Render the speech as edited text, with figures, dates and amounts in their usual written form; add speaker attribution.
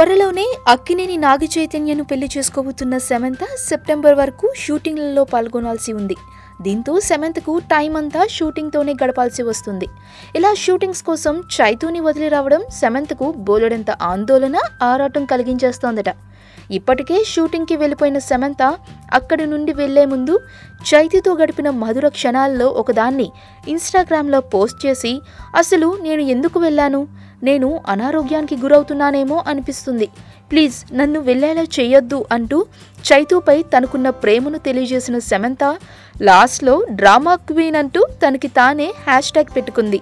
Speaker 1: త్వరలోనే అక్కినేని నాగ చైతన్యను పెళ్లి చేసుకోబోతున్న సమంత సెప్టెంబర్ వరకు షూటింగ్లలో పాల్గొనాల్సి ఉంది. దీంతో సమంతకు టైం అంతా షూటింగ్తోనే గడపాల్సి వస్తుంది. ఇలా షూటింగ్స్ కోసం చైతూని వదిలి రావడం సమంతకు బోలెడంత ఆందోళన, ఆరాటం కలిగించేస్తోందట. ఇప్పటికే షూటింగ్కి వెళ్ళిపోయిన సమంత అక్కడి నుండి వెళ్లే ముందు చైతూతో గడిపిన మధుర క్షణాల్లో ఒకదాన్ని ఇన్స్టాగ్రామ్లో పోస్ట్ చేసి, అసలు నేను ఎందుకు వెళ్ళాను, నేను అనారోగ్యానికి గురవుతున్నానేమో అనిపిస్తుంది, ప్లీజ్ నన్ను వెళ్ళేలా చేయొద్దు అంటూ చైతూపై తనకున్న ప్రేమను తెలియజేసిన సమంత లాస్ట్లో డ్రామా క్వీన్ అంటూ తనకి తానే హ్యాష్ ట్యాగ్ పెట్టుకుంది.